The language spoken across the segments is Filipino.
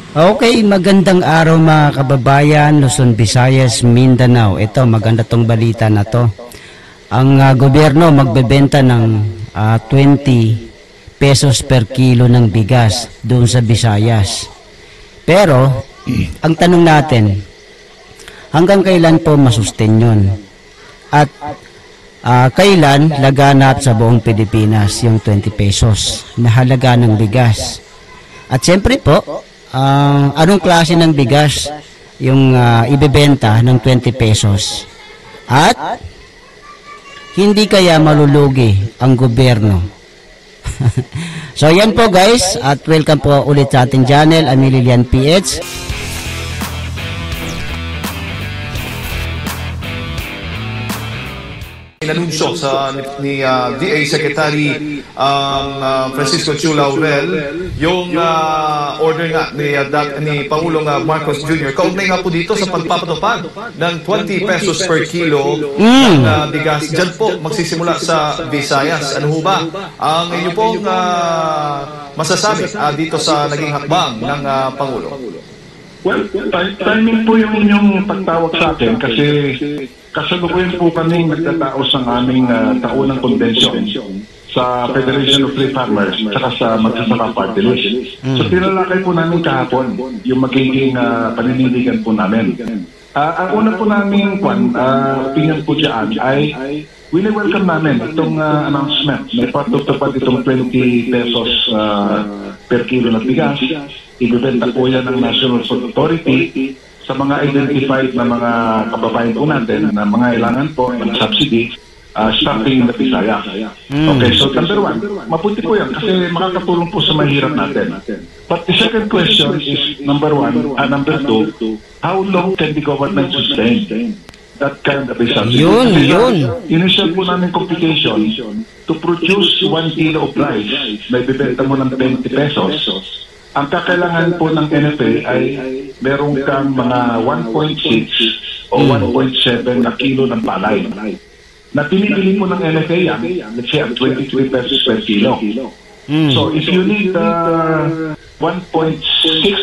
Okay, magandang araw mga kababayan, Luzon, Visayas, Mindanao. Ito, maganda tong balita na to. Ang gobyerno magbebenta ng 20 pesos per kilo ng bigas doon sa Visayas. Pero, ang tanong natin, hanggang kailan po masustain yun? At kailan laganap sa buong Pilipinas yung 20 pesos na halaga ng bigas? At siyempre po, anong klase ng bigas yung ibebenta ng 20 pesos? At hindi kaya malulugi ang gobyerno? So yan po guys, at welcome po ulit sa ating channel, Amililian PH. Inanunsyo ni DA Secretary Francisco Chu Laurel yung order nga ni Pangulong Marcos Jr. Kaugnay nga po dito sa pagpapatupad ng 20 pesos per kilo ng bigas. Diyan po magsisimula sa Visayas. Ano ho ba ang inyo pong masasabi dito sa naging hakbang ng Pangulo? Well, timing po yung inyong pagtawag sa akin kasi kasalukuyan po kami nagtataos ng aming taunang convention sa Federation of Free Farmers at sa Magsasaka Party List. So tinalakay po namin kahapon yung magiging paninindigan po namin. Ang una po namin opinion po dyan ay welcome namin itong announcement na ipatutupad itong 20 pesos per kilo na bigas. Ibibenta po yan ng National Food Authority sa mga identified na mga kababayan po natin na mga ilangan po ng subsidy starting in the Visayas. Okay, so number one, mabuti po yan kasi makakatulong po sa mahirap natin. But the second question is number two, how long can the government sustain that kind of a subsidy? Yun. Initial po namin complication to produce 1 kilo of rice na ibibenta mo ng 20 pesos. Ang kakailangan po ng NFA ay meron kang mga 1.6 o 1.7 na kilo ng palay. Na pinipili po ng NFA yan, let's say at 23 pesos per kilo. So if you need 1.6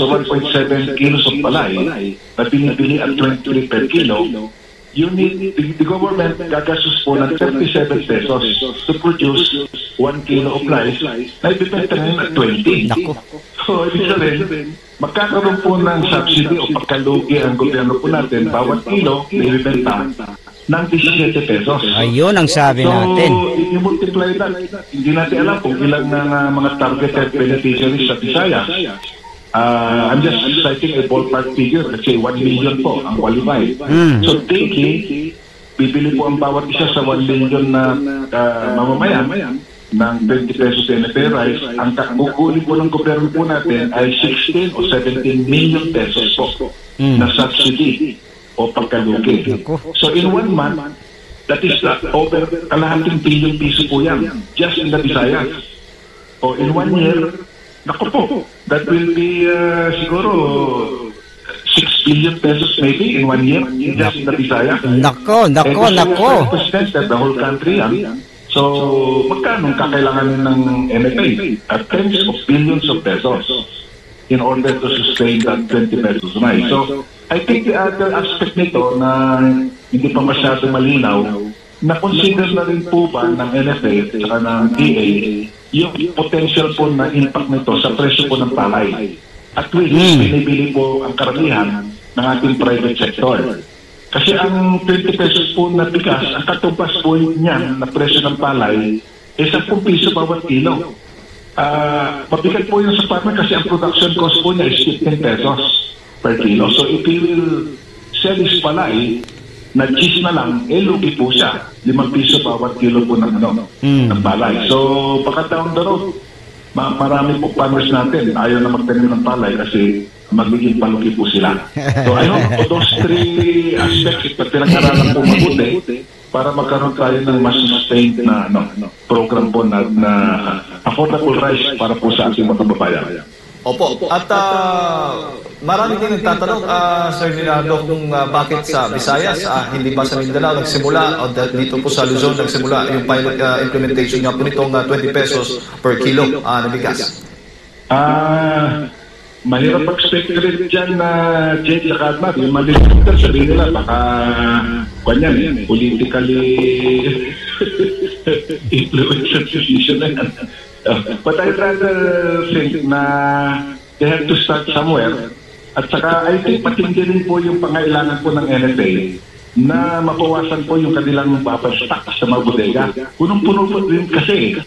or 1.7 kilos of palay na pinipili at 23 per kilo, you need, the government gagastos po ng 37 pesos to produce 1 kilo of rice na ibibenta ngayon at 20. So, ibig sabihin, magkakaroon po ng subsidy o pagkalugi ang gobyerno po natin, bawat kilo na ibibenta ng 17 pesos. Ayun ang sabi natin. So, i-multiply that. Hindi natin alam kung ilang mga targeted beneficiaries sa Visayas. I'm just citing a ballpark figure. Let's say 1 million po ang qualified. So daily, bibili po ang bawat isa sa 1 million na mamamayan ng 20 pesos NFA rice. Ang kukunin po ng gobyerno po natin ay 16 o 17 million pesos po na subsidy o pagkalugi. So in 1 month, that is over kalahating billion piso po yan just in the Visayas. O in 1 year, naku po, that will be siguro 6 billion pesos maybe in 1 year just in the Visayas. Nako. Represents that the whole country. So, magkano kakailangan ng NFA? Tens of billions of pesos in order to sustain that 20 pesos rice. So, I think the other aspect nito na hindi pa masyado malinaw, na-consider na rin po ba ng NFA at saka ng DA yung potential po na impact nito sa presyo po ng palay. At least, binibili po ang karamihan ng ating private sector. Kasi ang 20 pesos po na bigas, ang katumbas po niyan na presyo ng palay, 10 piso bawat kilo. Mabigat po yun sa farmer kasi ang production cost po niya is 15 pesos per kilo. So if he will sell his palay, na cheese na lang, lugi po siya. 5 piso bawat kilo po ng palay. So, pagkataon na rin, marami po farmers natin ayaw na magtanim ng palay kasi magiging palugi po sila. So, I hope those 3 aspects na pinag-aralan po mabuti para magkaroon tayo ng mas sustained na program po na affordable rice para po sa ating mga kababayan. Opo. At marami din nagtatanong, Sir Doc, kung bakit sa Visayas, hindi ba sa Mindanao nagsimula o dito po sa Luzon nagsimula yung pilot implementation nga po nitong 20 pesos per kilo na bigas? mahirap mag-speculate dyan na Jade sa Kadmar. Yung maliligtan, sabihin nila, baka kanyan, politically influential decision na yan. But I'd rather think na they have to start somewhere. At saka, I think matindi rin po yung pangailangan po ng NFA na mapawasan po yung kanilang babastock sa mga bodega. Punong-puno po rin kasi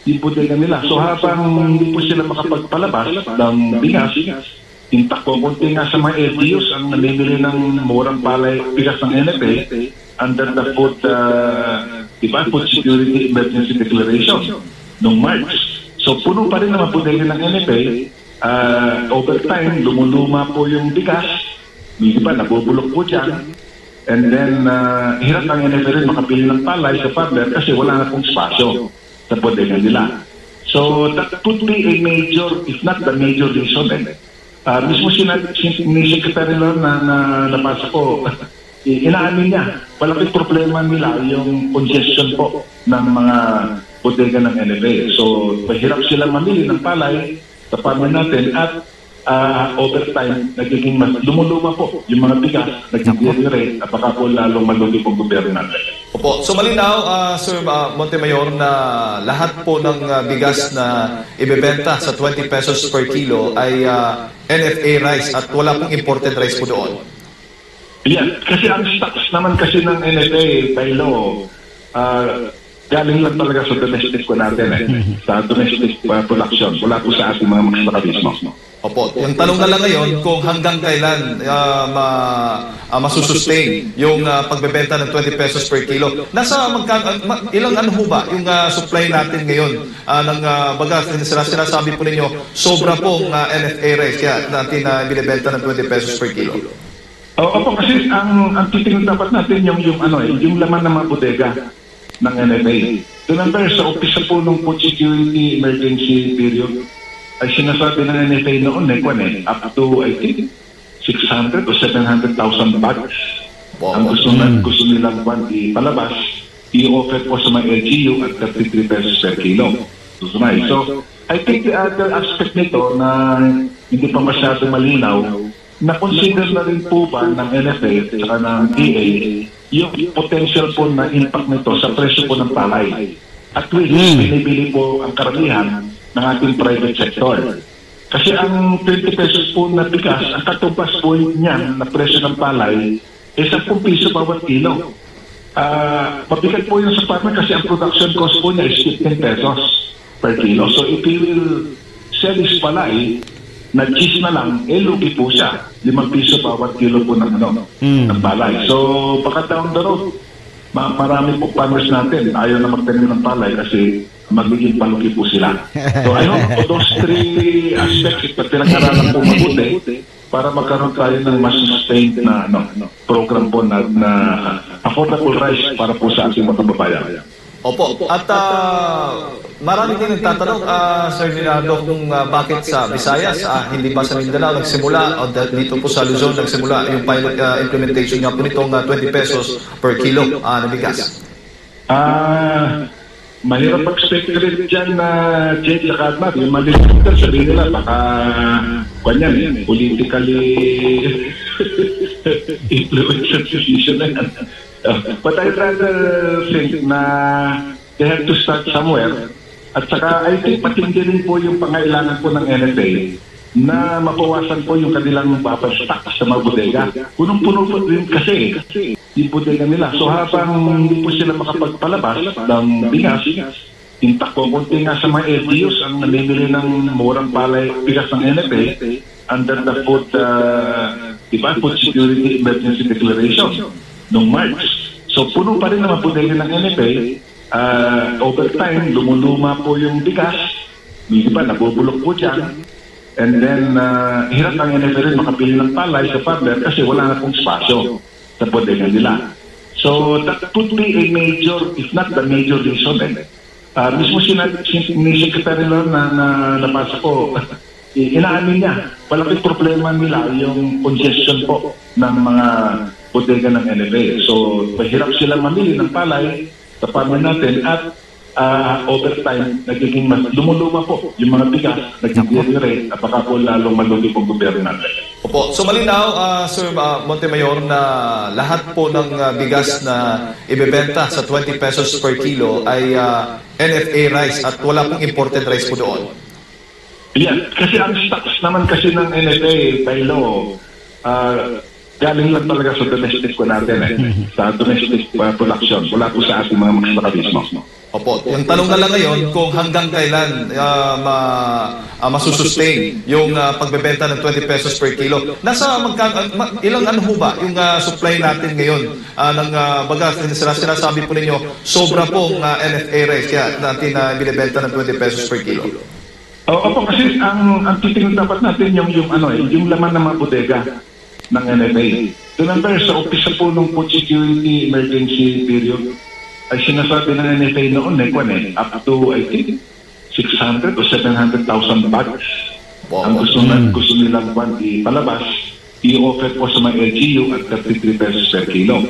yung bodega nila. So habang hindi po sila makapagpalabas ng bigas, intak po konti nga sa mga LGUs ang namimili ng murang palay bigas ng NFA under the food, Food Security Emergency Declaration noong March. So puno pa rin ang mga bodega ng NFA. Over time, lumuluma po yung bigas, nabubulok po dyan, and then hirap ang NFA rin makapili ng palay sa farmer kasi wala na pong spasyo sa bodega nila. So that could be a major, if not the major reason. Mismo ni Secretary Lord na nabasa ko, inaamin niya, malaking problema nila yung congestion po ng mga bodega ng NFA. So mahirap sila mamili ng palay sa farmer natin at over time, nagiging lumuluma po yung mga bigas, nag-deteriorate at baka po lalong malugi pong gobyerno natin. Opo. So malinaw, Sir Montemayor, na lahat po ng bigas na ibebenta sa 20 pesos per kilo ay NFA rice at wala pong imported rice po doon. Yeah, kasi ang stocks naman kasi ng NFA, by law, galing lang talaga sa domestic po natin sa domestic production. Wala po sa ating mga magsasaka mismo. Opo. Yung tanong na lang ngayon kung hanggang kailan masusustain yung pagbebenta ng 20 pesos per kilo. Nasa ilang ano ho ba yung supply natin ngayon ng bagas? Sinasabi po ninyo, sobra pong NFA rice kaya natin binibenta ng 20 pesos per kilo. Opo, kasi ang titingnan dapat natin yung laman ng mga bodega ng NFA. Remember, sa umpisa po nung Food Security Emergency Period, ay sinasabi ng NFA noon, up to, I think, 600 o 700,000 bags. Wow. Ang gusto nilang ipalabas, i-offer po sa mga LGU at 33 pesos per kilo. So, I think the other aspect nito na hindi pa masyado malinaw, na-consider na rin po ba ng NFA at saka ng DA yung potential po na impact nito sa presyo po ng palay. At which binibili po ang karamihan ng ating private sector. Kasi ang 20 pesos po na bigas, ang katubas po niyan na presyo ng palay, 10 piso bawat kilo. Mabigat po yun sa farmer kasi ang production cost po niya is 15 pesos per kilo. So if he will sell his palay, na cheese na lang, lugi po siya. 5 piso bawat kilo po ng palay. So, baka down the road, marami po farmers natin ayaw na magtanim ng palay kasi magiging palugi po sila. So, I hope those three aspects na pinag-aralan po mabuti para magkaroon tayo ng mas sustained na program po na affordable rice para po sa ating mga kababayan. Opo. At marami din nagtatanong, Sir Ginardo, kung bakit sa Visayas, hindi ba sa Mindanao nagsimula o dito po sa Luzon nagsimula yung pilot implementation nga po nitong 20 pesos per kilo na bigas? Mahirap mag-speculate dyan na Jade sa Kadmar. Yung maliligtan, sabihin nila, baka kanyan, politically influential decision na yan. But I'd rather think na they have to start somewhere. At saka, I think matindi rin po yung pangailangan po ng NFA na mapawasan po yung kanilang babastock sa mga bodega. Punong-puno po rin kasi yung bodega nila. So habang hindi po sila makapagpalabas ng bigas, intak po konti nga sa mga LGUs ang namimili ng murang palay bigas ng NFA under the food, Food Security Emergency Declaration noong March. So puno pa rin ang mga bodega ng NFA. Over time, lumuluma po yung bigas, nabubulok po dyan, and then hirap ang NFA rin makapili ng palay sa farmer kasi wala na pong spasyo sa bodega nila. So that could be a major, if not the major reason. Mismo ni Secretary Lord na nabasa ko, inaamin niya, malaking problema nila yung congestion po ng mga bodega ng NFA. So mahirap sila mamili ng palay sa farmer natin at over time, nagiging mas lumuluma po yung mga bigas, nag-deteriorate, at baka po lalong malugi po gobyerno natin. Opo. So malinaw, Sir Montemayor, na lahat po ng bigas na ibebenta sa 20 pesos per kilo ay NFA rice at wala pong imported rice po doon. Yan, kasi ang stocks naman kasi ng NFA, Pailo, galing lang talaga sa domestic po natin sa domestic production. Wala po sa ating mga magsasaka. Opo. Yung tanong na lang ngayon kung hanggang kailan masusustain yung pagbebenta ng 20 pesos per kilo. Nasa ilang ano ho ba yung supply natin ngayon ng bagas? Sinasabi po ninyo, sobra pong NFA rice kaya natin binibenta ng 20 pesos per kilo. Opo, kasi ang titingnan dapat natin yung laman ng mga bodega ng NFA. Remember, sa umpisa po nung food security emergency period, ay sinasabi ng NFA noon up to, I think, 600 o 700,000 bags. Wow. Ang gusto nilang ipalabas, i-offer po sa mga LGU at 33 pesos per kilo.